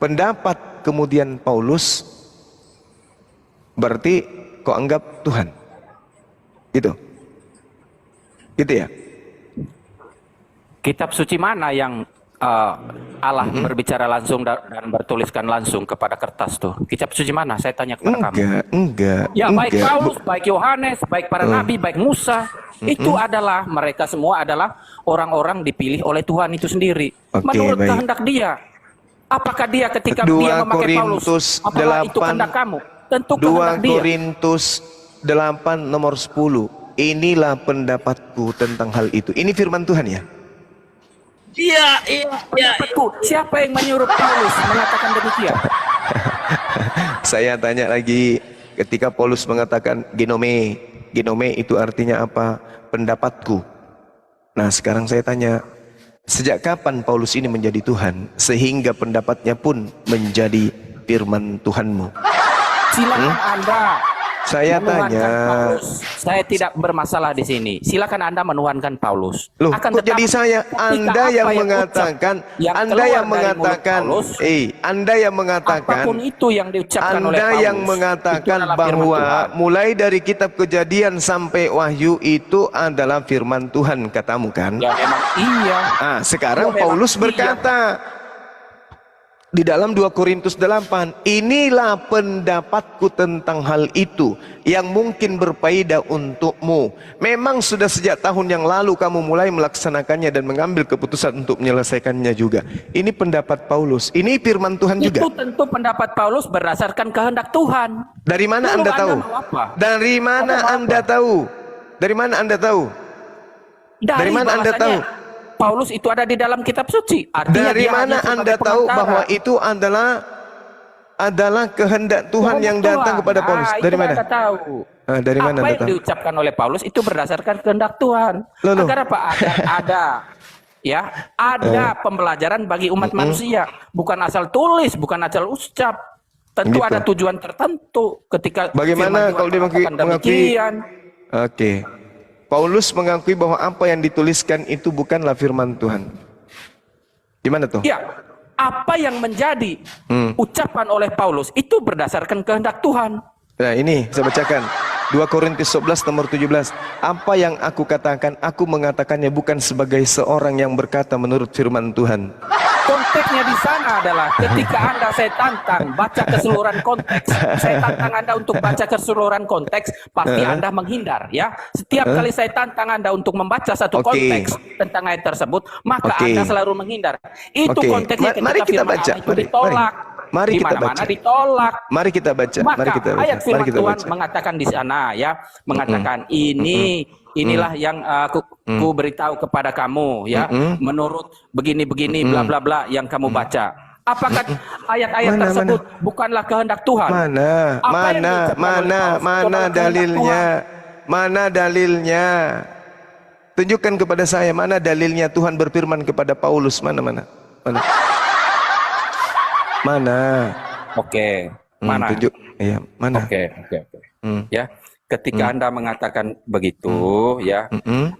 pendapat kemudian Paulus berarti kau anggap Tuhan. Gitu. Gitu ya. Kitab suci mana yang Allah berbicara langsung dan bertuliskan langsung kepada kertas tuh? Kitab suci mana? Saya tanya kepada kamu. Enggak. Ya, baik Paulus, baik Yohanes, baik para nabi, baik Musa, itu adalah, mereka semua adalah orang-orang dipilih oleh Tuhan itu sendiri. Menurut kehendak dia. Apakah dia ketika dia memakai Paulus, apakah itu kehendak kamu? Tentu kehendak dia. 2 Korintus 8 nomor 10. Inilah pendapatku tentang hal itu. Ini firman Tuhan ya? Iya. Siapa yang menyuruh Paulus mengatakan demikian? Saya tanya lagi, ketika Paulus mengatakan genome itu artinya apa? Pendapatku. Nah, sekarang saya tanya, sejak kapan Paulus ini menjadi Tuhan sehingga pendapatnya pun menjadi firman Tuhanmu? Silakan Anda. Saya tanya. Paulus. Saya tidak bermasalah di sini. Silakan Anda menuhankan Paulus. Loh, kok jadi saya? Anda yang mengatakan, Anda yang mengatakan, Anda yang mengatakan, apapun itu yang diucapkan oleh Paulus, Anda yang mengatakan bahwa mulai dari kitab Kejadian sampai Wahyu itu adalah firman Tuhan, katamu kan? Ya memang iya. Nah, sekarang Paulus berkata di dalam 2 Korintus 8, inilah pendapatku tentang hal itu yang mungkin berfaedah untukmu. Memang sudah sejak tahun yang lalu kamu mulai melaksanakannya dan mengambil keputusan untuk menyelesaikannya juga. Ini pendapat Paulus. Ini firman Tuhan juga. Itu tentu pendapat Paulus berdasarkan kehendak Tuhan. Dari mana Anda tahu? Dari mana Anda tahu? Dari mana Anda tahu? Dari mana Anda tahu? Paulus itu ada di dalam kitab suci. Artinya dari mana Anda tahu bahwa itu adalah kehendak Tuhan yang datang kepada Paulus? Dari mana? Tahu. Dari mana apa yang diucapkan oleh Paulus itu berdasarkan kehendak Tuhan. Agar apa? Ada pembelajaran bagi umat manusia. Bukan asal tulis, bukan asal ucap. Tentu ada tujuan tertentu ketika. Bagaimana kalau dia mengakui? Oke. Paulus mengakui bahwa apa yang dituliskan itu bukanlah firman Tuhan. Gimana tuh? Ya, apa yang menjadi ucapan oleh Paulus itu berdasarkan kehendak Tuhan. Nah ini saya bacakan 2 Korintus 11 nomor 17. Apa yang aku katakan, aku mengatakannya bukan sebagai seorang yang berkata menurut firman Tuhan. Konteksnya di sana adalah ketika Anda saya tantang baca keseluruhan konteks, saya tantang Anda untuk baca keseluruhan konteks, pasti Anda menghindar ya. Setiap kali saya tantang Anda untuk membaca satu konteks tentang ayat tersebut, maka Anda selalu menghindar. Itu konteksnya ketika firman Allah itu ditolak. Mari kita baca. Ditolak. Mari kita baca. Maka ayat firman Tuhan mengatakan di sana ya, mengatakan inilah yang ku beritahu kepada kamu ya, menurut begini-begini bla bla bla yang kamu baca. Apakah ayat-ayat tersebut bukanlah kehendak Tuhan? Mana dalilnya? Mana dalilnya? Tunjukkan kepada saya mana dalilnya Tuhan berfirman kepada Paulus. Mana? Oke. Mana? Tunjuk. Iya, mana? Oke. Ya. Ketika Anda mengatakan begitu, ya,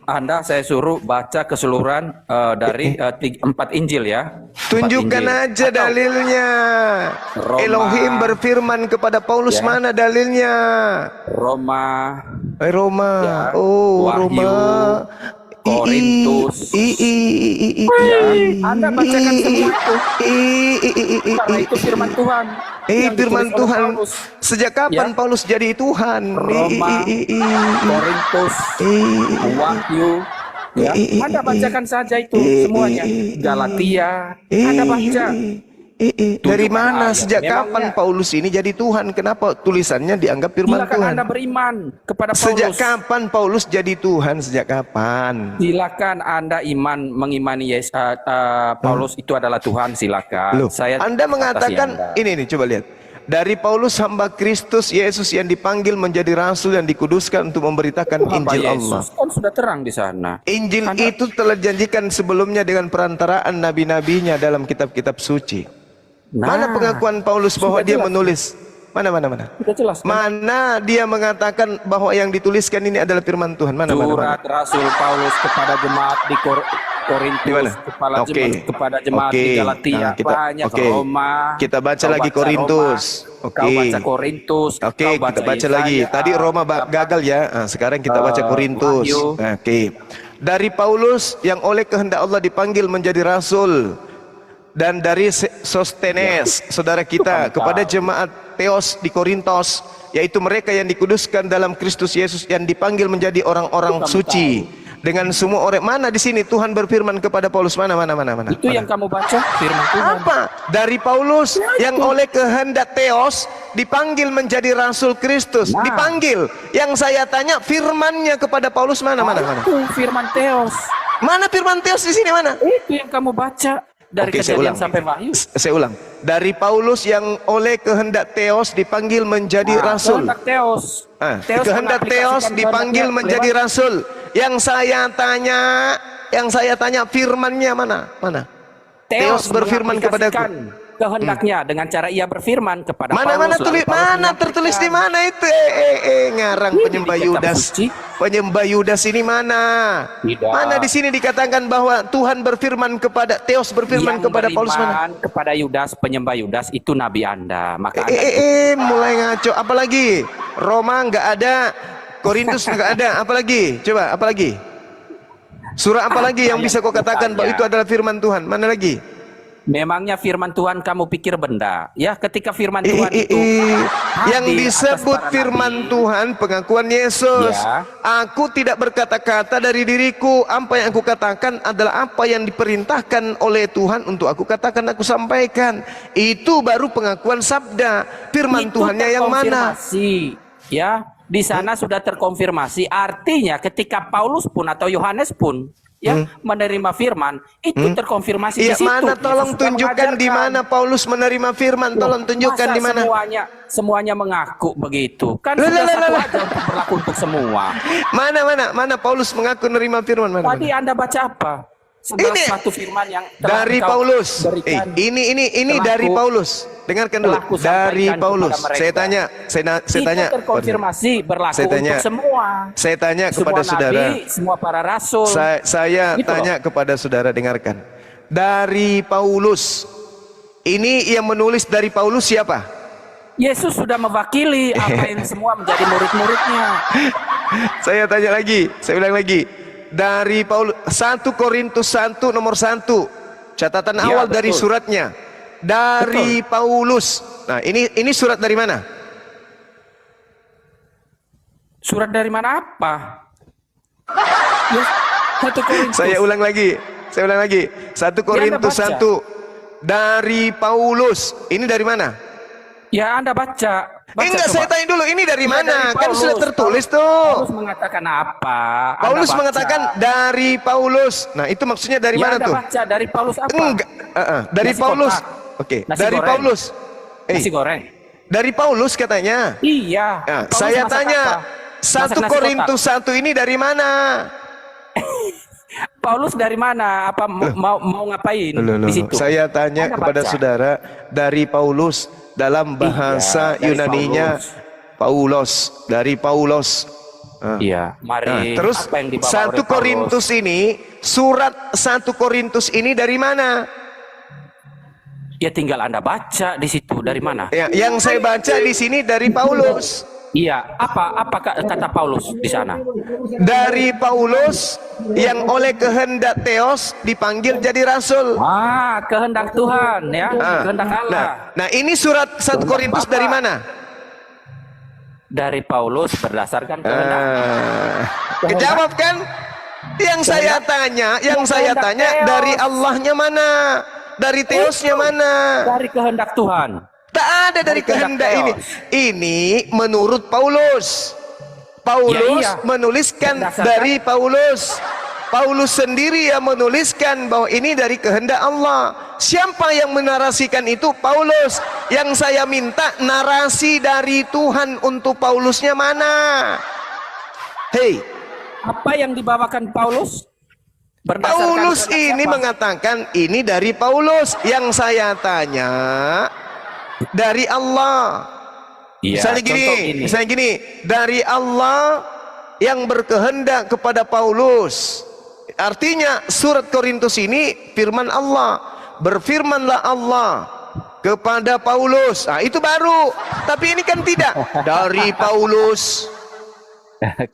Anda saya suruh baca keseluruhan dari 4 Injil ya. Tunjukkan aja dalilnya. Elohim berfirman kepada Paulus, mana dalilnya? Roma. Ya. Wahyu, Roma. Korintus. Anda bacakan semua itu. Karena itu firman Tuhan. Firman Tuhan. Sejak kapan Paulus jadi Tuhan? Roma, Korintus, Wahyu. Anda bacakan saja itu semuanya. Galatia. Anda baca. Dari mana? Sejak kapan Paulus ini jadi Tuhan? Kenapa tulisannya dianggap firman Silakan Tuhan? Anda beriman kepada Paulus. Sejak kapan Paulus jadi Tuhan? Sejak kapan? Silakan Anda mengimani Paulus itu adalah Tuhan. Silakan. Anda mengatakan ini nih, coba lihat. Dari Paulus hamba Kristus Yesus yang dipanggil menjadi rasul yang dikuduskan untuk memberitakan Injil Allah. Kan sudah terang di sana. Injil itu telah dijanjikan sebelumnya dengan perantaraan nabi-nabinya dalam kitab-kitab suci. Mana pengakuan Paulus bahwa dia menulis? Mana? Sudah jelas. Mana dia mengatakan bahwa yang dituliskan ini adalah firman Tuhan? Mana? Surat Rasul Paulus kepada jemaat di Korintus, Di mana? kepala Oke. jemaat, kepada jemaat Oke. di Galatia, Nah, banyak oke. Roma. Kita baca Kau lagi baca Korintus. Roma, Oke. kau baca Korintus, Oke, kau kita baca lagi. Yesaya, Tadi Roma gagal ya. Nah, sekarang kita baca Korintus. Wahyu. Oke. Dari Paulus yang oleh kehendak Allah dipanggil menjadi rasul, dan dari Sostenes saudara kita kepada jemaat Theos di Korintus, yaitu mereka yang dikuduskan dalam Kristus Yesus yang dipanggil menjadi orang-orang suci dengan semua orang. Mana di sini Tuhan berfirman kepada Paulus? Mana? Itu yang kamu baca firman Tuhan. Apa? Dari Paulus yang oleh kehendak Theos dipanggil menjadi rasul Kristus. Nah. Dipanggil. Yang saya tanya firmannya kepada Paulus mana? Itu firman Theos. Mana firman Theos di sini mana? Itu yang kamu baca dari Oke, saya Kejadian ulang. sampai Wahyu. Saya ulang. Dari Paulus yang oleh kehendak Theos dipanggil menjadi rasul. Kehendak Theos. Kehendak Theos dipanggil menjadi rasul. Yang saya tanya firmannya mana? Theos berfirman kepadaku. Kehendaknya dengan cara ia berfirman kepada Mana Paulus. tertulis di mana itu? Ngarang Ini penyembah di kitab Yudas. suci. Penyembah Yudas ini mana? Tidak. Mana di sini dikatakan bahwa Tuhan berfirman kepada Theos berfirman Yang kepada Paulus mana? beriman kepada Yudas, penyembah Yudas itu nabi Anda. Maka Anda Mulai ngaco. Apalagi Roma nggak ada, Korintus nggak ada. Apalagi? Coba apalagi? Surah apa lagi yang bisa kau katakan bahwa itu adalah firman Tuhan? Mana lagi? memangnya firman Tuhan kamu pikir benda? Ya, ketika firman Tuhan itu yang hadir disebut atas para firman nabi. Tuhan pengakuan Yesus. Ya. Aku tidak berkata-kata dari diriku. Apa yang aku katakan adalah apa yang diperintahkan oleh Tuhan untuk aku katakan, aku sampaikan. Itu baru pengakuan sabda. Firman Itu Tuhannya yang mana? terkonfirmasi. Ya, di sana sudah terkonfirmasi. Artinya ketika Paulus pun atau Yohanes pun menerima firman, itu terkonfirmasi di Iya, situ. mana tolong Yesus sudah tunjukkan di mengajarkan. mana Paulus menerima firman. Tolong tunjukkan Masa di mana. semuanya mengaku begitu? Kan Lah, sudah lah, satu lah. aja untuk berlaku untuk semua. Mana Paulus mengaku menerima firman mana? Tadi Anda baca apa? Sebelah Ini satu firman yang telah dari engkau Paulus. berikan. Ini Telah dari ku- Paulus. Dengarkan dulu. telah ku Dari sampaikan Paulus. kepada mereka. Saya tanya, saya Itu tanya. terkonfirmasi berlaku Saya tanya. untuk semua. Saya tanya kepada Semua saudara. nabi, semua para rasul. Saya Gitu tanya kepada saudara, dengarkan. Dari Paulus. Ini yang menulis dari Paulus siapa? Yesus sudah mewakili apa yang semua menjadi murid-muridnya. Saya tanya lagi, saya ulang lagi. Dari Paulus 1 Korintus 1 nomor 1. Catatan Ya, awal betul. dari suratnya. Dari Paulus. Nah, ini surat dari mana? Surat dari mana apa? Ya, 1 Korintus. Saya ulang lagi. 1 Korintus baca. 1 dari Paulus. Ini dari mana? Ya, Anda baca. Enggak, coba. saya tanya dulu, ini dari Ya, mana? dari Kan Paulus. sudah tertulis tuh. Paulus mengatakan apa? Anda Paulus baca. mengatakan dari Paulus. Nah, itu maksudnya dari Ya, mana Anda tuh? baca dari Paulus apa? Enggak, dari Nasi Paulus. kotak. Oke, Nasi dari goreng. Paulus. Nasi goreng. Dari Paulus katanya. Iya. Nah, Paulus saya masak tanya, apa? 1 Masak nasi Korintus 1 ini dari mana? kotak. Paulus dari mana? Apa mau ngapain di situ? Saya tanya Anda kepada baca. saudara, dari Paulus dalam bahasa dari Yunaninya Paulos, dari Paulus. Iya, mari. Terus apa yang dibawa 1 oleh Paulus? Korintus ini, surat 1 Korintus ini dari mana? Ya tinggal Anda baca di situ dari mana? Ya, yang saya baca di sini dari Paulus. Iya, apa kata Paulus di sana? Dari Paulus yang oleh kehendak Theos dipanggil jadi rasul. Kehendak Tuhan ya, kehendak Allah. Nah, ini surat 1 Korintus dari mana? Dari Paulus berdasarkan kehendak. Kejawab kan? Yang saya tanya Theos. dari Allahnya mana? Dari Theosnya mana? Dari kehendak Tuhan. Tak ada dari kehendak ini. Theos. Ini menurut Paulus. Paulus Ya, iya. menuliskan Berdasarkan- dari Paulus. Paulus sendiri yang menuliskan bahwa ini dari kehendak Allah. Siapa yang menarasikan itu? Paulus. Yang saya minta narasi dari Tuhan untuk Paulusnya mana? Hei, Apa yang dibawakan Paulus? Berdasarkan Paulus kehendak ini siapa? mengatakan ini dari Paulus. Yang saya tanya dari Allah. Iya, Misalnya gini, dari Allah yang berkehendak kepada Paulus. Artinya surat Korintus ini firman Allah. Berfirmanlah Allah kepada Paulus. Nah, itu baru. Tapi ini kan tidak. Dari Paulus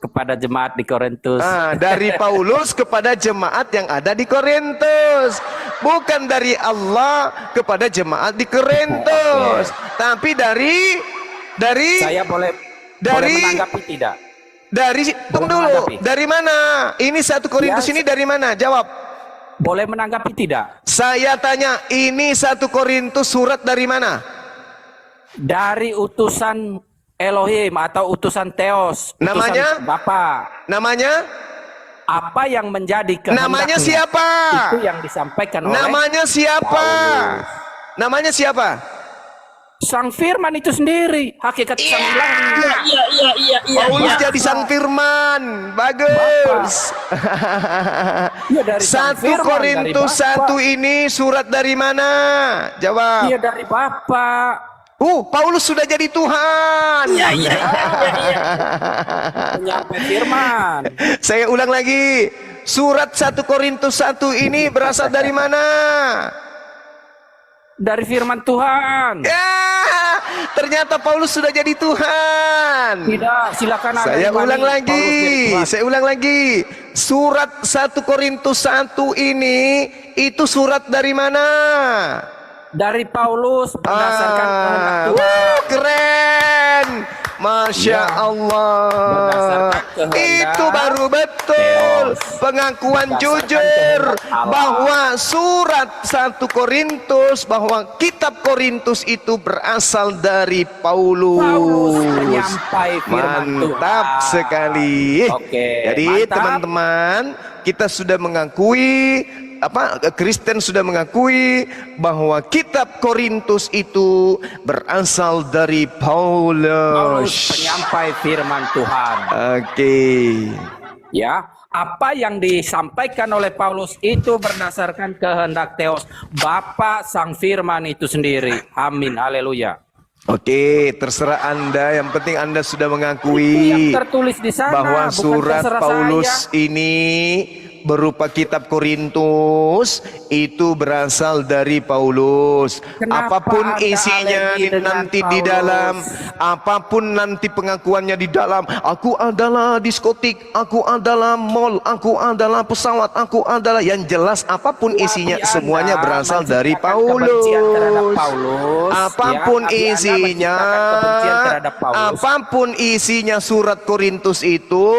kepada jemaat di Korintus. Dari Paulus kepada jemaat yang ada di Korintus. Bukan dari Allah kepada jemaat di Korintus. Tapi dari saya boleh menanggapi tidak? Tunggu dulu. Dari mana? Ini 1 Korintus ini dari mana? Jawab. Boleh menanggapi tidak? Saya tanya, ini 1 Korintus surat dari mana? Dari utusan Elohim atau utusan Theos. Namanya? Bapa. Namanya? Apa yang menjadi kehendaknya? Namanya siapa? Itu yang disampaikan oleh Namanya siapa? Paulus. Namanya siapa? Sang Firman itu sendiri. Hakikat sang ilahi. Iya. Paulus jadi sang firman. Bagus. Iya, dari sang 1 Firman, Korintus dari Bapa. 1 ini surat dari mana? Jawab. Iya, dari Bapa. Paulus sudah jadi Tuhan. Iya. Penyampai firman. Saya ulang lagi. Surat 1 Korintus 1 ini berasal dari mana? Dari firman Tuhan. Ya, ternyata Paulus sudah jadi Tuhan. Tidak, silakan. Saya Anda ulang imani lagi. Paulus jadi Tuhan. Saya ulang lagi. Surat 1 Korintus 1 ini itu surat dari mana? Dari Paulus berdasarkan kehendak Tuhan. Keren. Masya Ya. Allah. Berdasarkan kehendak Itu baru betul pengakuan Berdasarkan jujur kehendak Allah. bahwa surat 1 Korintus, bahwa kitab Korintus itu berasal dari Paulus. Paulus penyampai firman Mantap Tuhan. sekali. Oke, Jadi mantap. teman-teman, kita sudah mengakui, Kristen sudah mengakui bahwa kitab Korintus itu berasal dari Paulus Paulus. penyampai firman Tuhan. Oke. Ya, apa yang disampaikan oleh Paulus itu berdasarkan kehendak Theos, Bapa sang firman itu sendiri. Amin. Haleluya. Oke, terserah Anda. Yang penting Anda sudah Itu yang mengakui tertulis di sana, bahwa bukan surat terserah Paulus saya. ini berupa kitab Korintus itu berasal dari Paulus. Kenapa Apapun Anda isinya alergi dengan nanti di Paulus? dalam, apapun nanti pengakuannya di dalam, aku adalah diskotik, aku adalah mall, aku adalah pesawat, aku adalah, yang jelas apapun isinya Hati semuanya Anda berasal dari menciptakan kebencian terhadap Paulus. Paulus, Apapun ya, hati Anda isinya, menciptakan kebencian terhadap Paulus. apapun isinya surat Korintus itu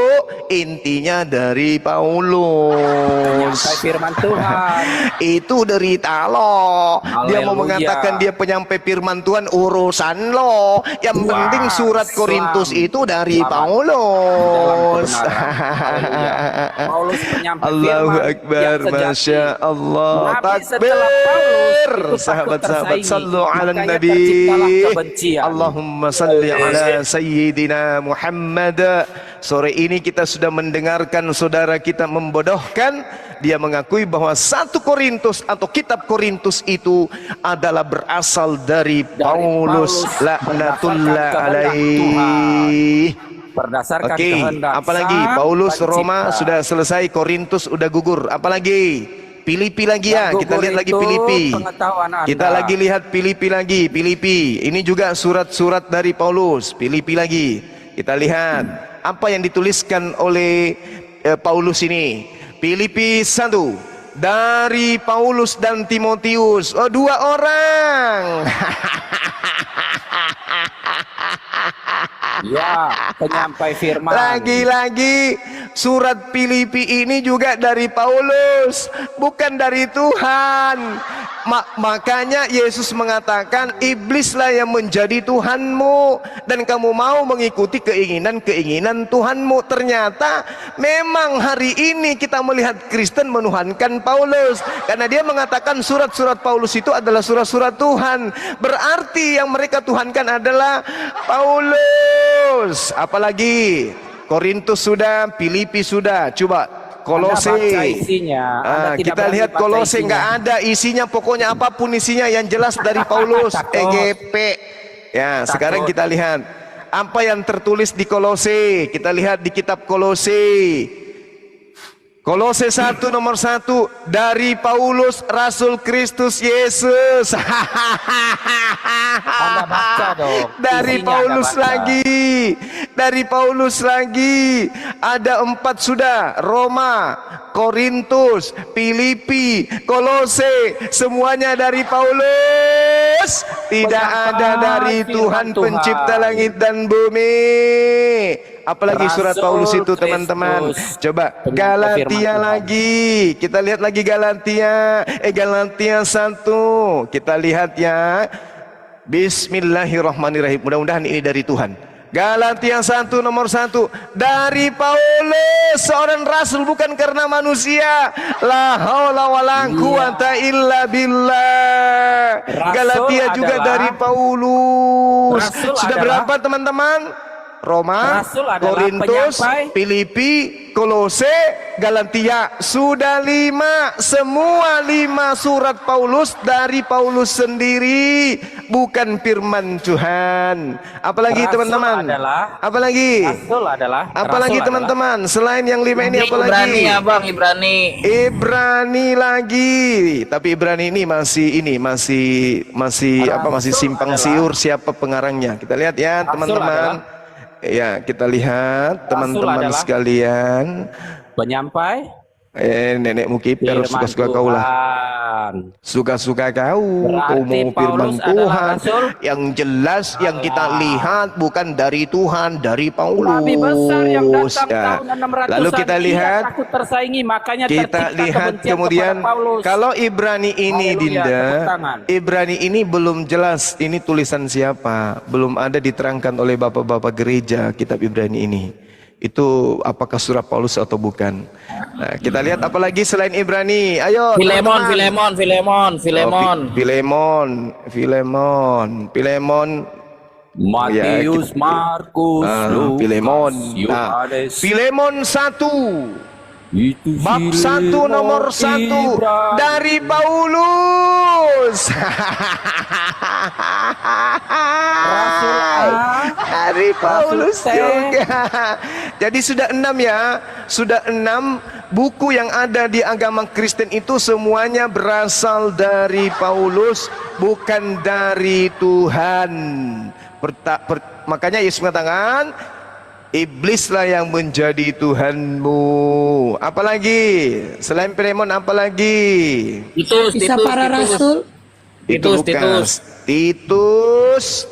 intinya dari Paulus. Penyampai firman Tuhan. Itu derita lo. Dia mau Haleluya. mengatakan dia penyampai firman Tuhan, urusan lo. Yang Wah, penting surat Islam. Korintus itu dari Selamat. Paulus. Dalam kebenaran. Haleluya. Paulus penyampai Allahu firman Akbar, yang sejati. Masya Allah. Nabi setelah Paulus Takbir. itu Sahabat-sahabat, takut tersaingi. sallu ala Makanya Nabi. terciptalah kebencian. Allahumma salli ala Sayyidina Muhammad. Sore ini kita sudah mendengarkan saudara kita membodohkan. Dia mengakui bahwa 1 Korintus atau kitab Korintus itu adalah berasal dari Paulus. Laknatullah alaih. Berdasarkan Oke, kehendak apalagi Sang Paulus Pencipta. Roma sudah selesai, Korintus udah gugur. Apalagi Filipi lagi ya, Yang kita gugur lihat lagi itu Filipi. pengetahuan Anda. Kita lagi lihat Filipi lagi, Filipi. Ini juga surat-surat dari Paulus, Filipi lagi. Kita lihat apa yang dituliskan oleh Paulus ini. Filipi 1 dari Paulus dan Timotius. Oh, 2 orang. Ya, penyampai firman. Lagi-lagi surat Filipi ini juga dari Paulus, bukan dari Tuhan. Makanya Yesus mengatakan, iblislah yang menjadi Tuhanmu dan kamu mau mengikuti keinginan-keinginan Tuhanmu. Ternyata memang hari ini kita melihat Kristen menuhankan Paulus, karena dia mengatakan surat-surat Paulus itu adalah surat-surat Tuhan. Berarti yang mereka tuhankan adalah Paulus. Apalagi Korintus sudah, Filipi sudah. Coba Kolose. Anda baca isinya. Anda tidak Kita berani lihat baca Kolose, isinya. nggak ada isinya, pokoknya apapun isinya yang jelas dari Paulus. Takut. EGP. Ya, sekarang kita lihat apa yang tertulis di Kolose. Kita lihat di kitab Kolose. Kolose 1 nomor 1 dari Paulus Rasul Kristus Yesus. Anda baca dong. Dari Isinya Paulus Anda baca. lagi. Dari Paulus lagi. Ada 4 sudah. Roma, Korintus, Filipi, Kolose, semuanya dari Paulus. Tidak ada dari Tuhan pencipta langit dan bumi. Apalagi surat Rasul Paulus itu, Kristus, teman-teman. Coba penyampai Galatia firman Tuhan. lagi. Kita lihat lagi Galatia 1. Kita lihat ya. Bismillahirrahmanirrahim. Mudah-mudahan ini dari Tuhan. Galatia 1 nomor 1 dari Paulus, seorang rasul bukan karena manusia. La haula wala quwata illa billah. Rasul Galatia juga adalah- dari Paulus. Rasul Sudah adalah- berapa teman-teman? Roma, Rasul adalah Korintus, penyampai. Filipi, Kolose, Galatia. Sudah 5. Semua 5 surat Paulus dari Paulus sendiri, bukan firman Tuhan. Apalagi Rasul teman-teman? adalah- Apalagi? Rasul adalah. Apalagi Rasul teman-teman? Selain yang 5 ini Ibrani apalagi? ya bang, Ibrani. Ibrani lagi. Tapi Ibrani ini masih simpang siur siapa pengarangnya. Kita lihat ya, Rasul teman-teman. Ya, kita lihat teman-teman adalah- sekalian. Penyampai Nenek Mukipter firman suka-suka kau lah. Tuhan. Suka-suka kau. Berarti Kau mau firman Paulus adalah Tuhan. rasul? Yang jelas yang kita lihat bukan dari Tuhan, dari Paulus. Nabi besar yang datang Ya. tahun 600-an. Lalu kita tidak lihat. takut tersaingi, makanya Kita tercipta lihat kebencian kemudian kepada Paulus. kalau Ibrani ini, Haleluya, Dinda, tepuk tangan. Ibrani ini belum jelas ini tulisan siapa, belum ada diterangkan oleh bapak-bapak gereja kitab Ibrani ini. Itu apakah surat Paulus atau bukan? Nah, kita lihat apalagi selain Ibrani. Ayo, Filemon, teman-teman. Filemon. Matius, Markus, Lukas, Filemon. Yohanes. Filemon 1. Itu Bab 1 Filemon, nomor 1 Ibrani. dari Paulus. Rasul A. Dari Paulus Rasul T. juga. Jadi sudah 6 ya. Sudah 6 buku yang ada di agama Kristen itu semuanya berasal dari Paulus, bukan dari Tuhan. Makanya Yesus mengatakan, iblislah yang menjadi Tuhanmu. Apalagi selain Filemon, apalagi? Kisah para rasul. Itu Titus.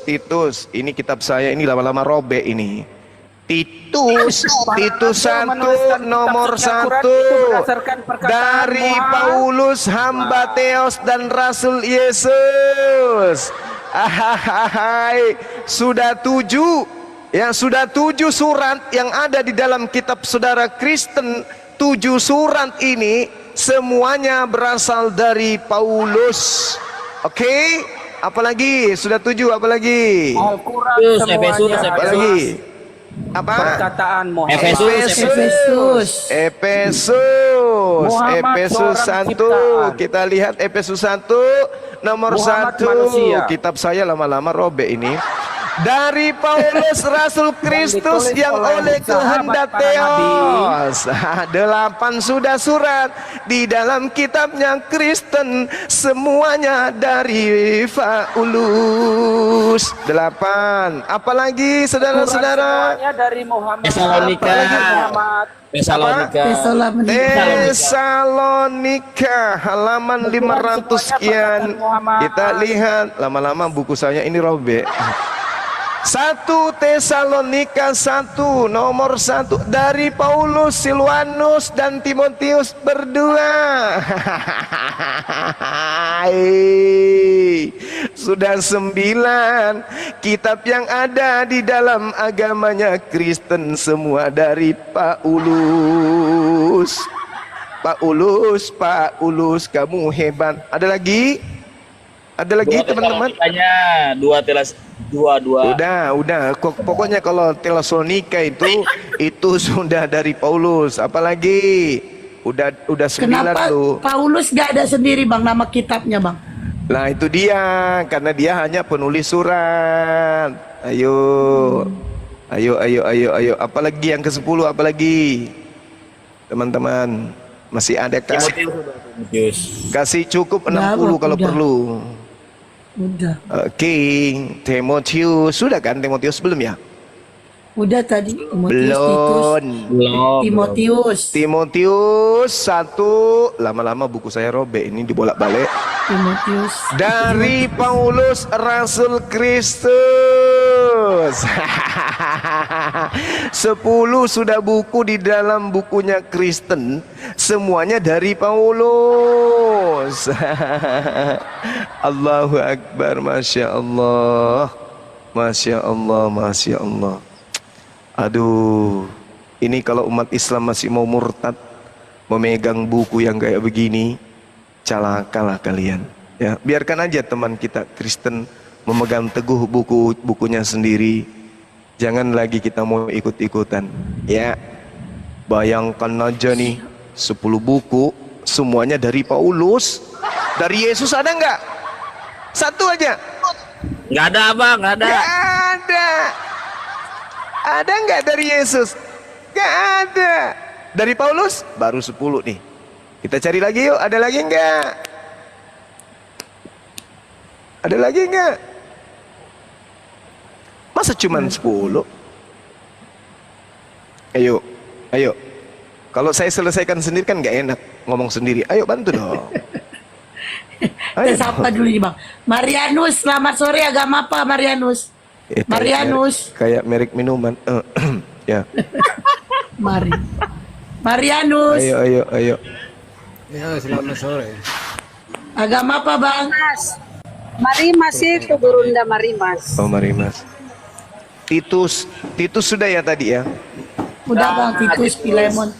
Titus. Ini kitab saya ini lama-lama robek ini. Titus 1 nomor 1 dari Paulus, hamba Theos dan Rasul Yesus. Ahai, sudah 7. Ya, sudah 7 surat yang ada di dalam kitab saudara Kristen. 7 surat ini semuanya berasal dari Paulus. Oke, apalagi? Sudah 7, apalagi? Al-Quran Efesus, semuanya Apalagi? Apa? perkataan Muhammad. Efesus. Muhammad Efesus seorang 1. ciptaan. Kita lihat Efesus 1 nomor Muhammad 1. manusia. Kitab saya lama-lama robek ini. Dari Paulus Rasul Kristus ditulis yang oleh oleh kehendak sahabat para nabi. Theos. 8 sudah surat di dalam kitabnya Kristen, semuanya dari Paulus. 8. Apalagi saudara-saudara? Semuanya dari Muhammad. Tesalonika. Apalagi Muhammad. Tesalonika halaman 500 sekian. Kita lihat lama-lama buku saya ini robek. 1 Tesalonika 1 nomor 1 dari Paulus, Silwanus dan Timotius berdua. Sudah 9 kitab yang ada di dalam agamanya Kristen, semua dari Paulus. Paulus, kamu hebat. Ada lagi teman-teman? Dua. Udah. Pokoknya kalau Tesalonika itu sudah dari Paulus. Apalagi? Udah 9 Kenapa tuh. Paulus gak ada sendiri bang nama kitabnya bang? Nah itu dia, karena dia hanya penulis surat. Ayo. Apalagi yang ke-10, apalagi? teman-teman. Masih ada kah? Timotius. Kasih cukup Udah, 60 kalau udah. perlu. Udah. Oke, Timotius. Sudah kan Timotius belum ya? Udah tadi. Timotius, Belum. Belum. Timotius. Timotius 1. Lama-lama buku saya robek ini dibolak-balik. Timotius. Dari Paulus Rasul Kristus. 10 sudah buku di dalam bukunya Kristen. Semuanya dari Paulus. Allahu Akbar. Masya Allah. Masya Allah. Masya Allah. Aduh, ini kalau umat Islam masih mau murtad, memegang buku yang kayak begini, celakalah kalian. Ya, biarkan aja teman kita Kristen memegang teguh bukunya sendiri. Jangan lagi kita mau ikut-ikutan. Ya, bayangkan aja nih, 10 buku semuanya dari Paulus. Dari Yesus ada nggak? Satu aja. Nggak ada abang, nggak ada. Nggak ada. Ada nggak dari Yesus? Nggak ada. Dari Paulus baru 10 nih. Kita cari lagi yuk. Ada lagi nggak? Ada lagi nggak? Masa cuman 10? Ayo, ayo. Kalau saya selesaikan sendiri kan nggak enak ngomong sendiri. Ayo bantu dong. Kita sapa dulu nih Bang. Marianus, selamat sore. Agama apa Marianus? Marianus. Kayak merek minuman. Ya. Mari. Marianus. Ayo, ayo, ayo. Ya, selamat sore. Agama apa Bang? Marimas itu Gurunda Marimas. Oh, mari Mas. Titus sudah ya tadi ya? Udah Bang, Titus, Filemon.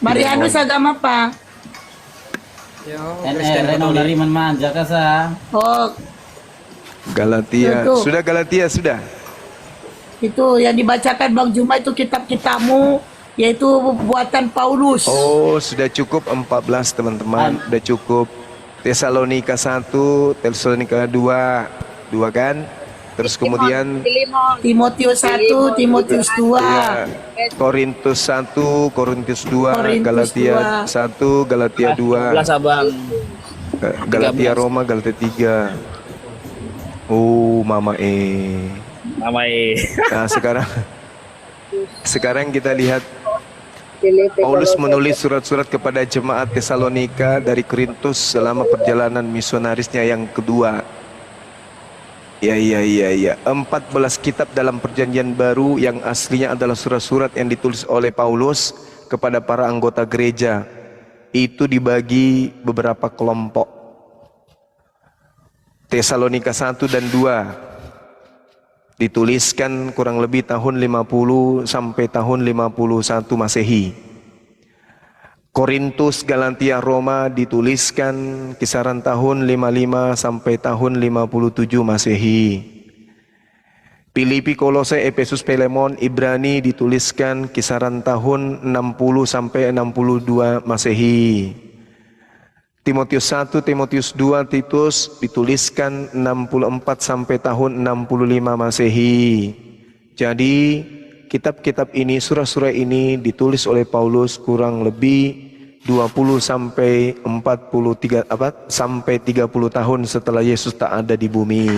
Marianus agama apa? Reno dari Manja kasa. Oh, Galatia. Itu. Sudah Galatia sudah. itu yang dibacakan Bang Juma itu kitab-kitabmu, yaitu buatan Paulus. Oh, sudah cukup 14 teman-teman. Sudah cukup. Tesalonika 1, Tesalonika 2 kan? Terus kemudian Filemon. Timotius 1, Timotius 2. ya, Korintus 1, Korintus 2, Korintus Galatia 1, Galatia 2, 11 abang. Galatia Roma, Galatia 3. Oh, mama Namai. Nah, sekarang kita lihat Filipi, Paulus Kolose. menulis surat-surat kepada jemaat Tesalonika dari Korintus selama perjalanan misionarisnya yang kedua. Ya. 14 kitab dalam perjanjian baru yang aslinya adalah surat-surat yang ditulis oleh Paulus kepada para anggota gereja. Itu dibagi beberapa kelompok. Tesalonika 1 dan 2 dituliskan kurang lebih tahun 50 sampai tahun 51 Masehi. Korintus, Galatia, Roma dituliskan kisaran tahun 55 sampai tahun 57 Masehi. Filipi, Kolose, Efesus, Filemon, Ibrani dituliskan kisaran tahun 60 sampai 62 Masehi. Timotius 1, Timotius 2, Titus dituliskan 64 sampai tahun 65 Masehi. Jadi kitab-kitab ini, surah-surah ini ditulis oleh Paulus kurang lebih 20 sampai 30 tahun setelah Yesus tak ada di bumi.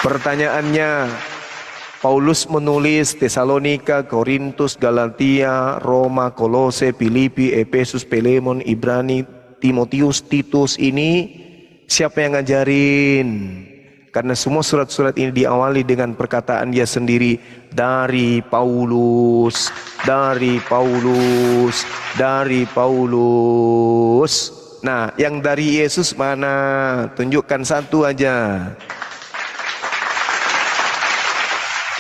Pertanyaannya, Paulus menulis Tesalonika, Korintus, Galatia, Roma, Kolose, Filipi, Efesus, Filemon, Ibrani, Timotius, Titus ini siapa yang ngajarin? Karena semua surat-surat ini diawali dengan perkataan dia sendiri, dari Paulus, dari Paulus, dari Paulus. Nah, yang dari Yesus mana? Tunjukkan satu aja.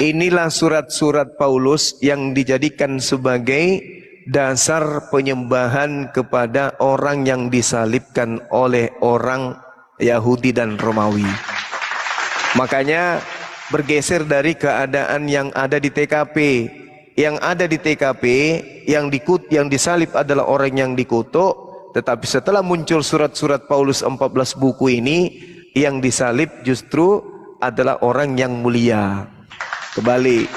Inilah surat-surat Paulus yang dijadikan sebagai dasar penyembahan kepada orang yang disalibkan oleh orang Yahudi dan Romawi. Makanya bergeser dari keadaan yang ada di TKP. Yang ada di TKP, yang disalib adalah orang yang dikutuk. Tetapi setelah muncul surat-surat Paulus 14 buku ini, yang disalib justru adalah orang yang mulia. Kebalik.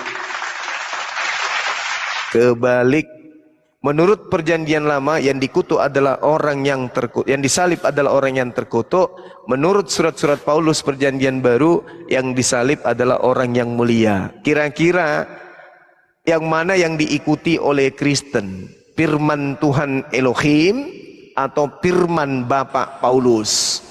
Menurut perjanjian lama yang dikutuk adalah orang yang terkutuk, yang disalib adalah orang yang terkutuk. Menurut surat-surat Paulus perjanjian baru, yang disalib adalah orang yang mulia. Kira-kira yang mana yang diikuti oleh Kristen? Firman Tuhan Elohim atau firman Bapak Paulus?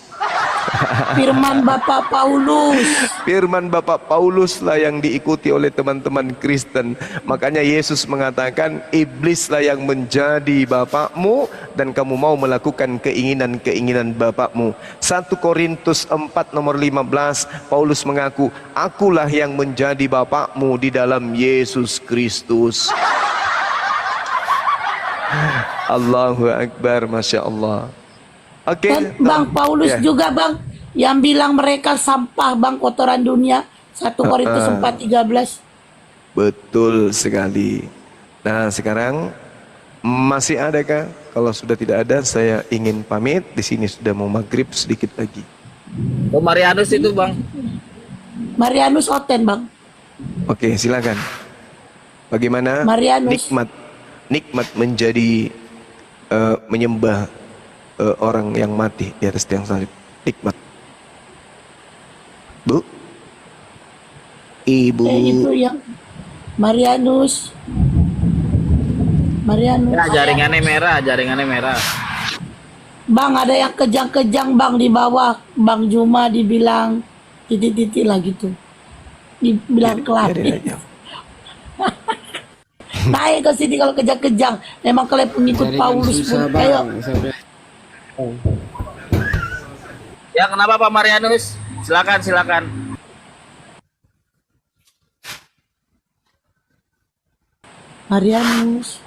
Firman Bapak Paulus. Firman Bapak Paulus lah yang diikuti oleh teman-teman Kristen. Makanya Yesus mengatakan, iblislah yang menjadi bapakmu dan kamu mau melakukan keinginan-keinginan bapakmu. 1 Korintus 4 nomor 15, Paulus mengaku, akulah yang menjadi bapakmu di dalam Yesus Kristus. Allahu Akbar, Masya Allah. Oke, Dan Bang Paulus Ya. juga Bang yang bilang mereka sampah Bang, kotoran dunia. 1 Korintus 4:13. Betul sekali. Nah, sekarang masih adakah? Kalau sudah tidak ada, saya ingin pamit. Di sini sudah mau maghrib sedikit lagi. Oh, Marianus itu bang. Marianus Oten Bang. Oke, silakan. Bagaimana Marianus. nikmat menjadi menyembah orang yang mati di atas tiang salib? Nikmat. Bu, Ibu. Itu yang Marianus. Ya, jaringannya merah. Bang, ada yang kejang-kejang Bang di bawah. Bang Juma dibilang titik-titik lah gitu. Dibilang kelap. Biarin aja. Naik ke sini kalau kejang-kejang. Memang kalian pengikut Paulus pun. Ayo. Ya, kenapa Pak Marianus? Silakan. Marianus.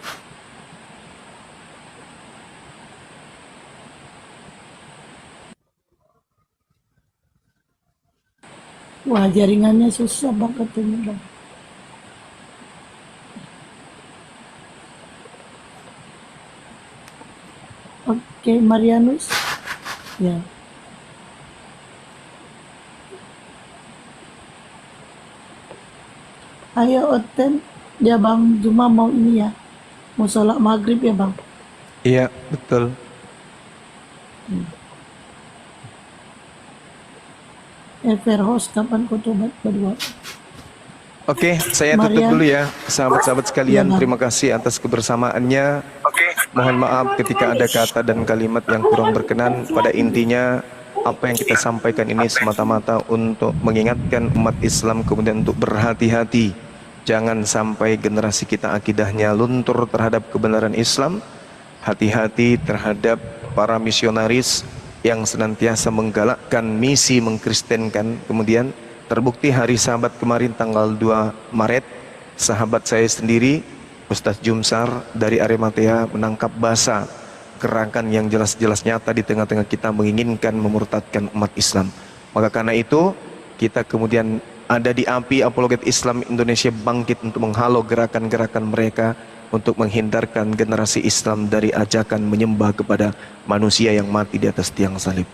Wah, jaringannya susah banget ini Bang. Oke, Marianus. Ya. Ayo Oten, ya Bang Juma mau ini ya. Mau sholat maghrib ya Bang. Iya, betul. Everhouse kapan kau tobat berdua? Oke, saya tutup Marian. dulu ya, sahabat-sahabat sekalian. Iya, Bang. Terima kasih atas kebersamaannya. Mohon maaf ketika ada kata dan kalimat yang kurang berkenan. Pada intinya, apa yang kita sampaikan ini semata-mata untuk mengingatkan umat Islam kemudian untuk berhati-hati. Jangan sampai generasi kita akidahnya luntur terhadap kebenaran Islam. Hati-hati terhadap para misionaris yang senantiasa menggalakkan misi mengkristenkan. Kemudian terbukti hari Sabat kemarin tanggal 2 Maret, sahabat saya sendiri Ustadz Jumsar dari Arematea menangkap basah gerakan yang jelas-jelas nyata di tengah-tengah kita menginginkan memurtadkan umat Islam. Maka karena itu kita kemudian ada di api apologet Islam Indonesia bangkit untuk menghalau gerakan-gerakan mereka untuk menghindarkan generasi Islam dari ajakan menyembah kepada manusia yang mati di atas tiang salib.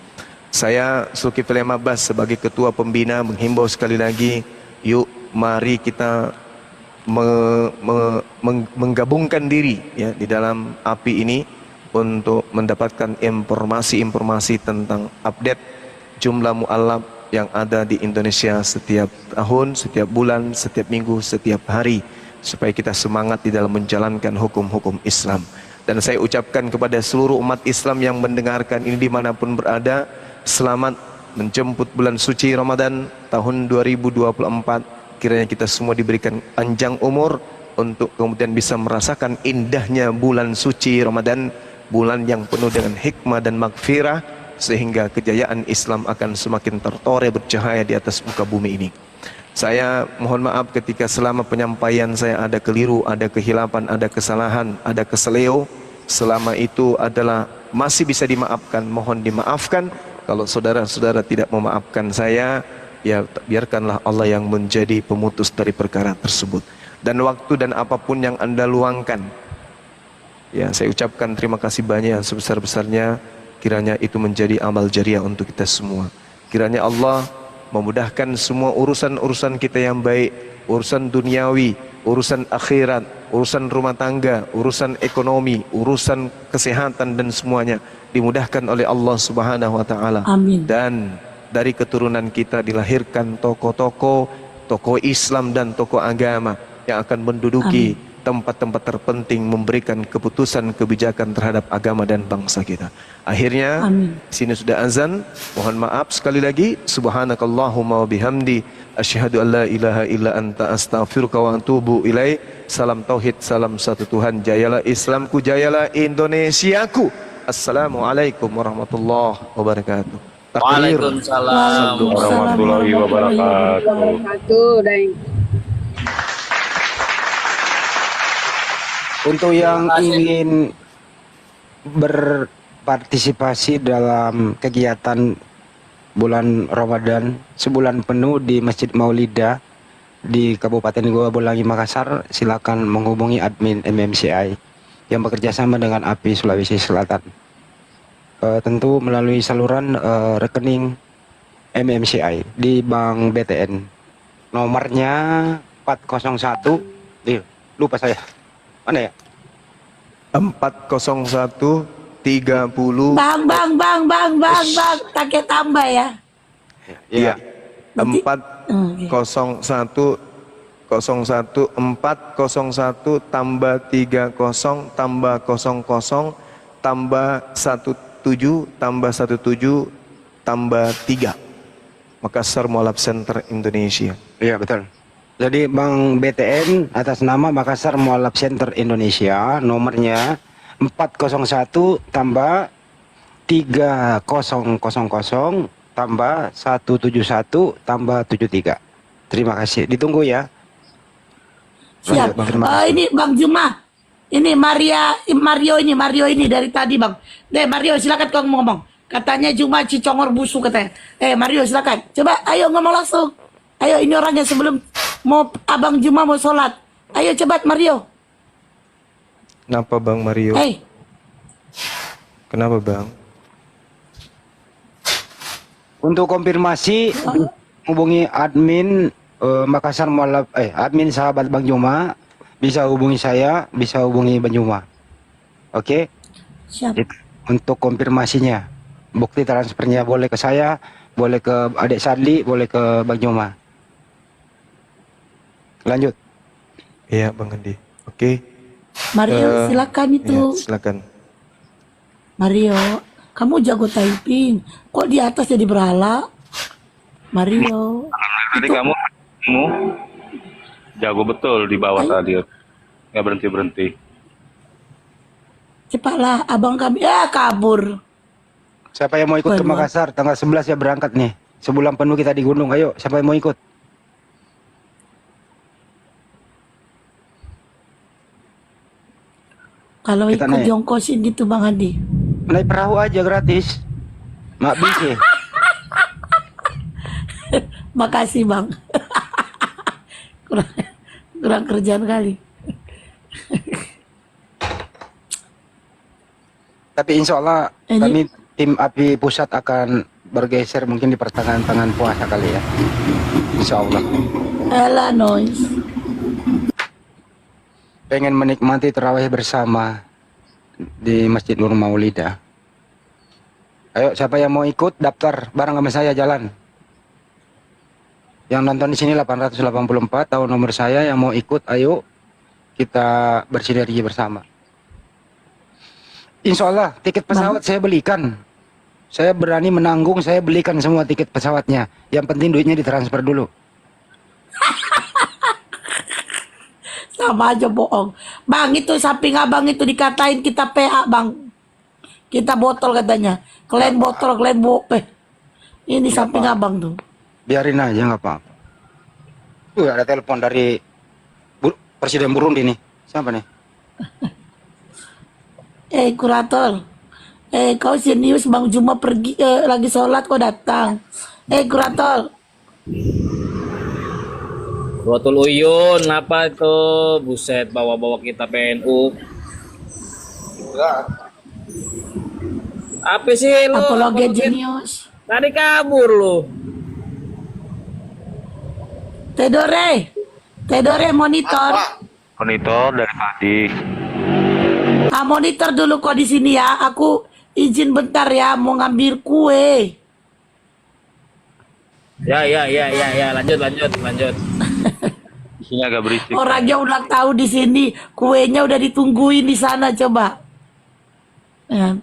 Saya Zulkifli Abbas sebagai ketua pembina menghimbau sekali lagi, yuk mari kita menggabungkan diri ya di dalam api ini untuk mendapatkan informasi-informasi tentang update jumlah mu'alaf yang ada di Indonesia setiap tahun, setiap bulan, setiap minggu, setiap hari, supaya kita semangat di dalam menjalankan hukum-hukum Islam. Dan saya ucapkan kepada seluruh umat Islam yang mendengarkan ini dimanapun berada, selamat menjemput bulan suci Ramadan tahun 2024. Kiranya kita semua diberikan panjang umur untuk kemudian bisa merasakan indahnya bulan suci Ramadan, bulan yang penuh dengan hikmah dan magfirah, sehingga kejayaan Islam akan semakin tertore bercahaya di atas muka bumi ini. Saya mohon maaf ketika selama penyampaian saya ada keliru, ada kehilapan, ada kesalahan, ada keseleo. Selama itu adalah masih bisa dimaafkan, mohon dimaafkan. Kalau saudara-saudara tidak memaafkan saya, ya biarkanlah Allah yang menjadi pemutus dari perkara tersebut. Dan waktu dan apapun yang Anda luangkan, ya saya ucapkan terima kasih banyak sebesar-besarnya. Kiranya itu menjadi amal jariah untuk kita semua. Kiranya Allah memudahkan semua urusan-urusan kita yang baik, urusan duniawi, urusan akhirat, urusan rumah tangga, urusan ekonomi, urusan kesehatan dan semuanya dimudahkan oleh Allah Subhanahu wa taala. Amin. Dan dari keturunan kita dilahirkan tokoh-tokoh, tokoh Islam dan tokoh agama yang akan menduduki tempat-tempat terpenting, memberikan keputusan kebijakan terhadap agama dan bangsa kita. Akhirnya sini sudah azan. Mohon maaf sekali lagi. Subhanakallahumma wa bihamdi asyhadu an la ilaha illa anta astaghfiruka wa atubu ilaik. Salam tauhid, salam satu Tuhan. Jayalah Islamku, jayalah Indonesiaku. Assalamualaikum warahmatullahi wabarakatuh. Takbir. Waalaikumsalam warahmatullahi wabarakatuh. Satu, Daeng. Untuk yang ingin berpartisipasi dalam kegiatan bulan Ramadan sebulan penuh di Masjid Maulidah di Kabupaten Goa Bolangi Makassar, silakan menghubungi admin MMCI yang bekerja sama dengan API Sulawesi Selatan. Tentu melalui saluran rekening MMCI di Bank BTN. Nomornya 401. Lupa saya. Mana ya? 401 30. Bang, pakai tambah ya. Iya. Nanti- 401 401 tambah 30 tambah 00 tambah 17 tambah 17 tambah 3. Makassar Mualaf Center Indonesia. Iya, betul. Jadi Bank BTN atas nama Makassar Mualaf Center Indonesia, nomornya 401 tambah 3000 tambah 171 tambah 73. Terima kasih. Ditunggu ya. Siap. Terima kasih. Ini Bang Juma. Ini Mario ini dari tadi Bang. Mario silakan kau ngomong. Katanya Juma Cicongor busuk katanya. Mario silakan. Coba ayo ngomong langsung. Ayo ini orangnya sebelum mau Abang Juma mau sholat. Ayo cepat Mario. Kenapa Bang Mario? Kenapa Bang? Untuk konfirmasi hubungi admin Makassar Mualaf admin sahabat Bang Juma, bisa hubungi saya, bisa hubungi Bang Juma. Oke? Siap. Untuk konfirmasinya, bukti transfernya boleh ke saya, boleh ke adik Sadli, boleh ke Bang Juma. Lanjut. Iya Bang Andi. Oke. Mario silakan itu. Ya, silakan. Mario, kamu jago typing. Kok di atas jadi berhala? Mario. Tadi kamu jago betul di bawah tadi. Nggak berhenti-berhenti. Cepatlah abang kami. Kabur. Siapa yang mau ikut ke Makassar tanggal 11 ya berangkat nih. Sebulan penuh kita di gunung. Ayo, siapa yang mau ikut? Kalau Kita ikut naik. jongkosin gitu Bang Adi. Naik perahu aja gratis. Mak bisa. Makasih Bang. kurang kerjaan kali. Tapi insya Allah kami tim API pusat akan bergeser mungkin di pertengahan puasa kali ya. Insya Allah. Alah noise. Pengen menikmati terawih bersama di Masjid Nur Maulidah. Ayo siapa yang mau ikut daftar bareng sama saya jalan. Yang nonton di sini 884 tahun nomor saya, yang mau ikut ayo kita bersinergi bersama. Insya Allah tiket pesawat saya belikan. Saya berani menanggung, saya belikan semua tiket pesawatnya. Yang penting duitnya ditransfer dulu. Sama aja bohong. Bang itu samping abang itu dikatain kita PA Bang. Kita botol katanya. Kalian botol, kalian ini samping abang tuh. Biarin aja nggak apa-apa. Ada telepon dari Presiden Burundi nih. Siapa nih? Kurator. Kau serius Bang Juma pergi lagi sholat kau datang. Kurator. Rotul Uyun, apa itu? Buset, bawa-bawa kita PNU. Apa sih lu? Apologet jenius. Tadi kabur lu. Tedore monitor. Monitor dari tadi. Monitor dulu kok di sini ya. Aku izin bentar ya, mau ngambil kue. Ya, lanjut. Di sini agak berisik. Orangnya ulang tahun di sini, kuenya udah ditungguin di sana coba. Ya.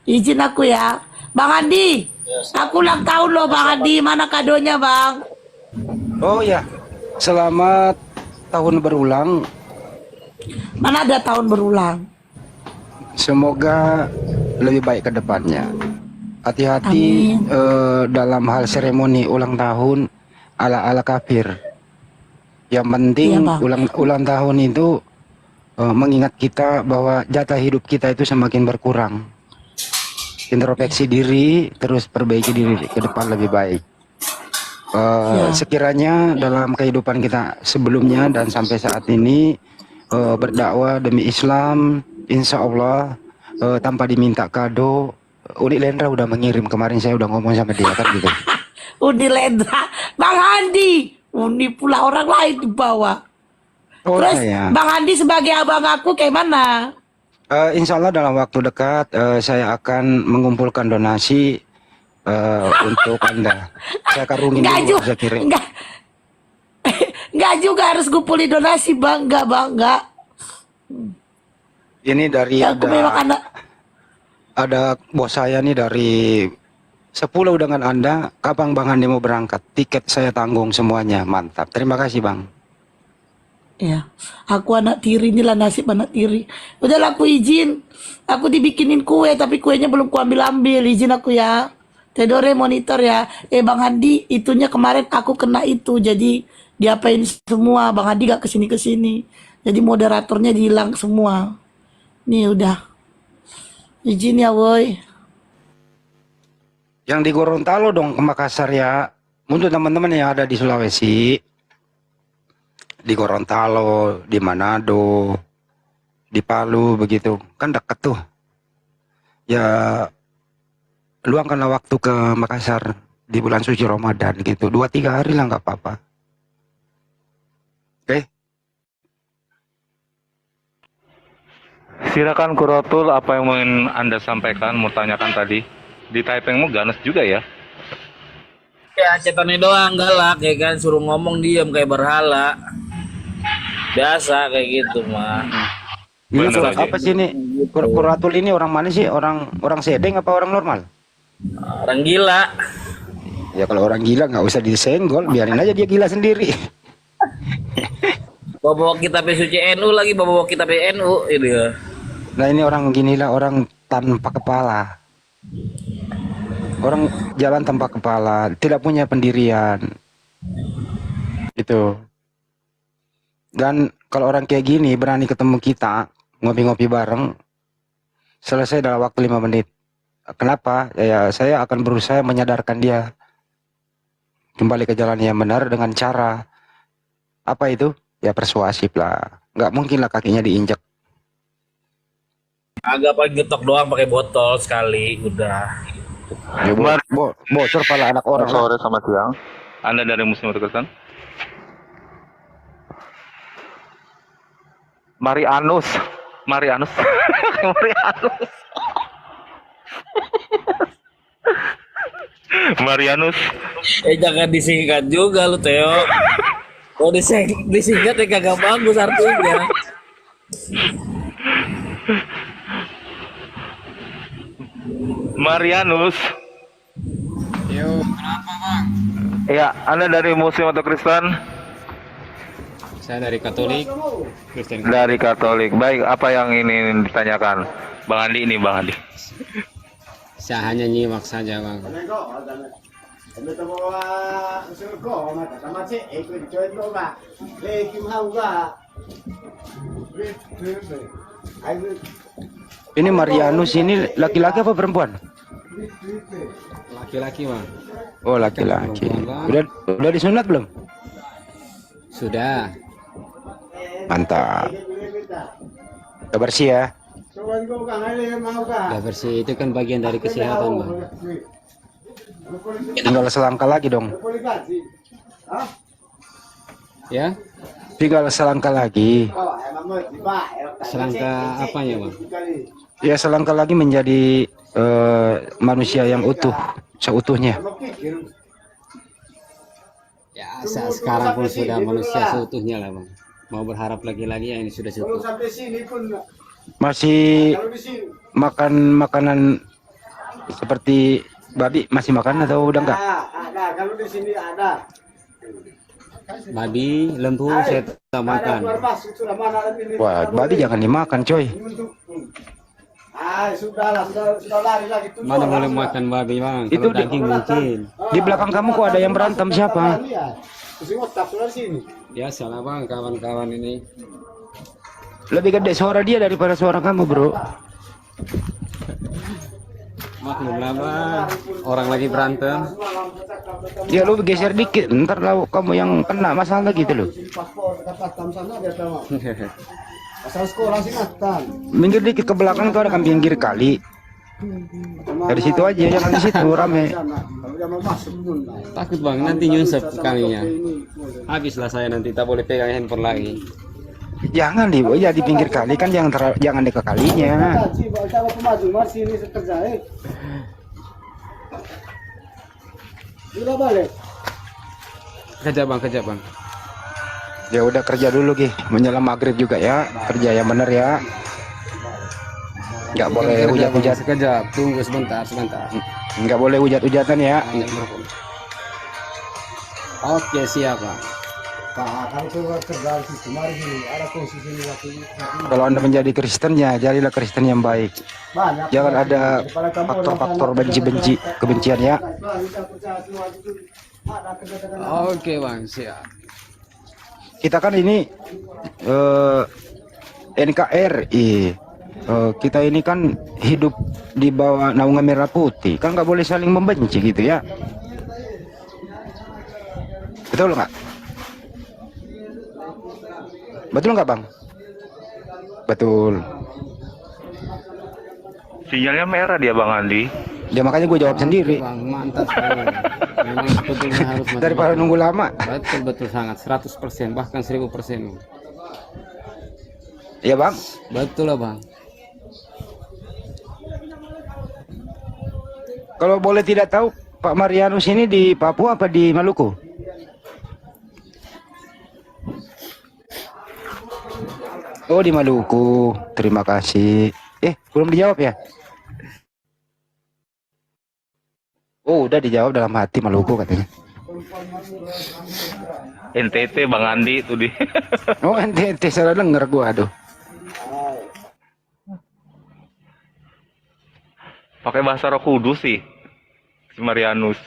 Izin aku ya, Bang Andi. Aku ulang tahun loh Bang Andi. Mana kadonya Bang? Oh ya, selamat tahun berulang. Mana ada tahun berulang? Semoga lebih baik ke depannya. Hati-hati dalam hal seremoni ulang tahun ala-ala kafir. Yang penting Iya, Bang. ulang tahun itu mengingat kita bahwa jatah hidup kita itu semakin berkurang. Introspeksi diri, terus perbaiki diri ke depan lebih baik. Sekiranya dalam kehidupan kita sebelumnya dan sampai saat ini berdakwah demi Islam, insya Allah tanpa diminta kado. Unilendra udah mengirim, kemarin saya udah ngomong sama dia kan gitu. Unilendra, Bang Andi. Uni pula orang lain di bawah. Oh, Terus ya. Bang Andi sebagai abang aku kayak mana? Insya Allah dalam waktu dekat saya akan mengumpulkan donasi untuk Anda. Saya karungin Enggak dulu, juga, saya kirim. enggak juga harus kumpulin donasi Bang, enggak. Ini dari Ya, aku memang anak. ada bos saya nih dari 10 dengan Anda. Kapan Bang Andi mau berangkat? Tiket saya tanggung semuanya. Mantap. Terima kasih Bang. Ya, aku anak tiri, inilah nasib anak tiri. Udahlah aku izin. Aku dibikinin kue, tapi kuenya belum kuambil-ambil. Izin aku ya. Tedore monitor ya. Bang Andi, itunya kemarin aku kena itu. Jadi diapain semua. Bang Andi gak kesini-kesini. Jadi moderatornya hilang semua. Nih udah. Izin ya woi. Yang di Gorontalo dong ke Makassar ya. Untuk teman-teman yang ada di Sulawesi. Di Gorontalo, di Manado, di Palu begitu. Kan dekat tuh. Ya luangkanlah waktu ke Makassar di bulan suci Ramadan gitu. 2-3 hari lah nggak apa-apa. Oke. Silakan Kurotul, apa yang ingin Anda sampaikan, mau tanyakan tadi. Di Taipengmu ganas juga ya? Ya, cetannya doang galak ya kan, suruh ngomong diam kayak berhala. Biasa kayak gitu mah. Ini Bener aja. apa sih ini? Kuratul ini orang mana sih? Orang sedeng apa orang normal? Orang gila. Ya kalau orang gila nggak usah disenggol, biarin aja dia gila sendiri. Bawa kitab suci NU lagi, bawa kitab NU itu ya. Nah ini orang gini lah, orang tanpa kepala. Orang jalan tanpa kepala, tidak punya pendirian. Gitu. Dan kalau orang kayak gini berani ketemu kita, ngopi-ngopi bareng, selesai dalam waktu 5 menit. Kenapa? Ya saya akan berusaha menyadarkan dia kembali ke jalan yang benar dengan cara apa itu? Ya persuasif lah. Nggak mungkin lah kakinya diinjak. Agak paling getok doang pakai botol sekali udah. Ya, bocor pala anak orang. Sore sama siang. Anda dari Muslim atau Kristen? Marianus. Marianus. Marianus. Jangan disingkat juga lu Theo. Kalau disingkat ya kagak bagus artinya. Marianus. Yo, kenapa Bang? Iya, Anda dari Muslim atau Kristen? Saya dari Katolik, Kristen. Dari Katolik. Baik, apa yang ini ditanyakan? Bang Andi ini, Bang Andi. Saya hanya nyimak saja Bang. Ini Marianus ini laki-laki apa perempuan? Laki-laki Bang. Oh laki-laki. Udah disunat belum? Sudah. Mantap. Udah bersih ya. Udah bersih, itu kan bagian dari kesehatan Bang. Tinggal selangkah lagi dong. Ya? Tinggal selangkah lagi. selangkah apanya bang? Ya selangkah lagi menjadi manusia yang utuh, seutuhnya. Ya sekarang pun sudah manusia seutuhnya lah bang. Mau berharap lagi-lagi ya ini sudah cukup. Masih makan makanan seperti babi, masih makan atau udah enggak? Kalau di sini ada. Babi, lembu saya tak makan. Wah, babi jangan dimakan, coy. Sudahlah, sudah lari lagi. Mana boleh makan babi bang? Itu Kalau daging mungkin. Di belakang kamu kok ada yang berantem siapa? Biasalah bang, kawan-kawan ini. Lebih gede suara dia daripada suara kamu, bro. Maklum lah bang, orang lagi berantem. Ya lu geser dikit, ntar lah kamu yang kena masalah gitu loh. Asal sekolah singatan. Minggir dikit ke belakang tuh ada kan pinggir kali. Dari situ aja, jangan di situ rame. Takut bang, nanti nyunsep kalinya. Habislah saya nanti, tak boleh pegang handphone lagi. Jangan di, ya di pinggir kali kan jangan dekat kalinya. Kerja bang. Ya udah kerja dulu Gi, menjelang maghrib juga ya, kerja yang bener ya. Nggak boleh hujat-hujat. Sekejap, tunggu sebentar. Nggak boleh hujat-hujatan ya. Oke siap bang. Kalau Anda menjadi Kristen ya, jadilah Kristen yang baik. Jangan ada faktor-faktor benci-benci, kebencian ya. Oke bang, siap. Kita kan ini NKRI. Kita ini kan hidup di bawah naungan merah putih, kan nggak boleh saling membenci gitu ya. Betul nggak? Betul nggak bang? Betul. Sinyalnya merah dia Bang Andi. Ya makanya gue jawab sendiri. Bang, mantap sekali. Memang sebetulnya harus Daripada nunggu lama. Betul sangat 100% bahkan 1000%. Ya bang. Betul lah bang. Kalau boleh tidak tahu, Pak Marianus ini di Papua apa di Maluku? Oh di Maluku. Terima kasih. Belum dijawab ya? Oh udah dijawab dalam hati Maluku katanya. NTT Bang Andi itu di. Oh NTT salah denger gua aduh. Pakai bahasa Roh Kudus sih si Marianus.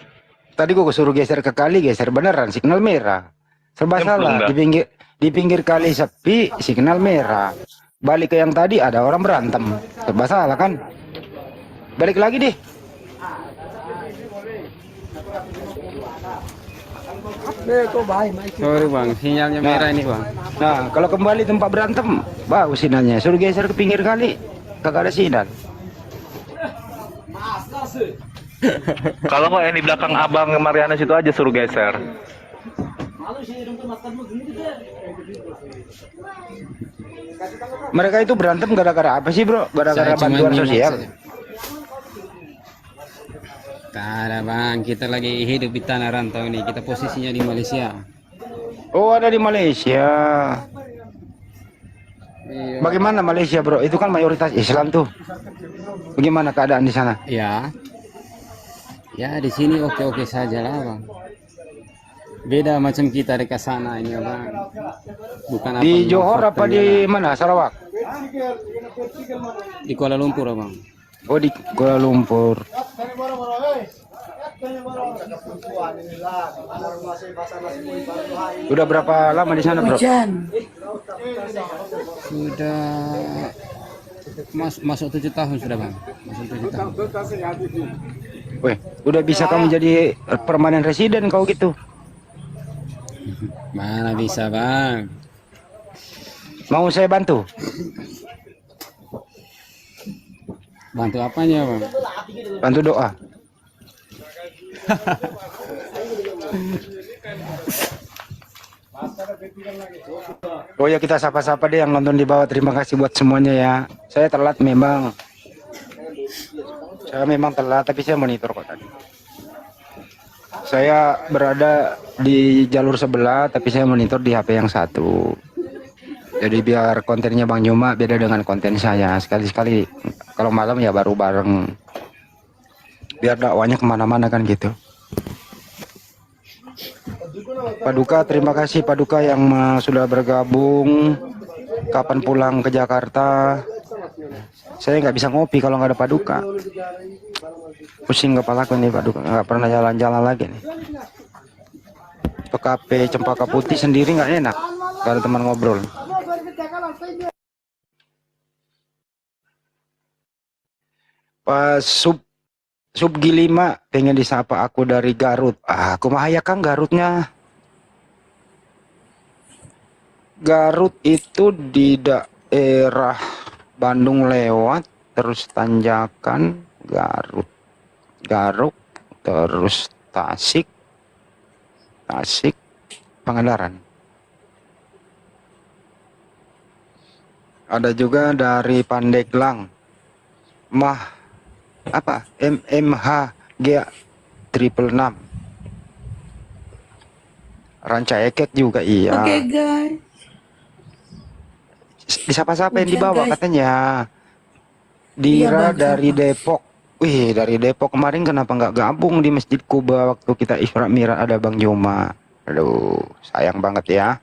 Tadi gua suruh geser ke kali, geser beneran signal merah. Serba salah. Di pinggir kali sepi, signal merah. Balik ke yang tadi ada orang berantem. Serba salah kan? Balik lagi deh. Sorry bang, sinyalnya merah ini bang. Nah, kalau kembali tempat berantem, bagus sinyalnya. Suruh geser ke pinggir kali, kagak ada sinyal. Kalau nggak yang di belakang abang Marianus itu aja suruh geser. Mereka itu berantem gara-gara apa sih bro? Gara-gara bantuan sosial. Tak ada bang, kita lagi hidup di tanah rantau ini. Kita posisinya di Malaysia. Oh ada di Malaysia. Iya. Bagaimana Malaysia bro? Itu kan mayoritas Islam tuh. Bagaimana keadaan di sana? Ya, ya di sini oke-oke saja lah bang. Beda macam kita dekat sana ini bang. Bukan apa Di Johor apa di mana? Sarawak? Di Kuala Lumpur bang. Oh di Kuala Lumpur. Udah berapa lama di sana bro? Hujan. Sudah masuk 7 tahun sudah bang. Masuk 7 tahun. Weh, udah bisa kamu jadi permanen residen kau gitu? Mana bisa bang? Mau saya bantu? Bantu apanya bang? Bantu doa. Oh ya, kita sapa-sapa deh yang nonton di bawah. Terima kasih buat semuanya ya. Saya telat memang. Saya memang telat, tapi saya monitor kok tadi. Saya berada di jalur sebelah, tapi saya monitor di HP yang satu. Jadi biar kontennya Bang Yoma beda dengan konten saya. Sekali-sekali kalau malam ya baru bareng. Biar dakwanya kemana-mana kan gitu. Paduka, terima kasih Paduka yang sudah bergabung. Kapan pulang ke Jakarta? Saya nggak bisa ngopi kalau nggak ada Paduka. Pusing kepalaku nih Paduka, nggak pernah jalan-jalan lagi nih. PKP Cempaka Putih sendiri nggak enak, nggak ada teman ngobrol. Pas Subgi 5 pengen disapa aku dari Garut. Aku mah ya Kang Garutnya. Garut itu di daerah Bandung lewat, terus tanjakan Garut, terus Tasik, Pangandaran. Ada juga dari Pandeglang, MMHG 666. Ranca Ekek juga iya. Oke guys. Disapa-sapa yang di Hujan, bawah guys. katanya. Iya, Dira Bang, dari siapa? Depok. Wih, dari Depok kemarin kenapa nggak gabung di Masjid Kuba waktu kita Isra Mi'raj ada Bang Yoma. Aduh, sayang banget ya.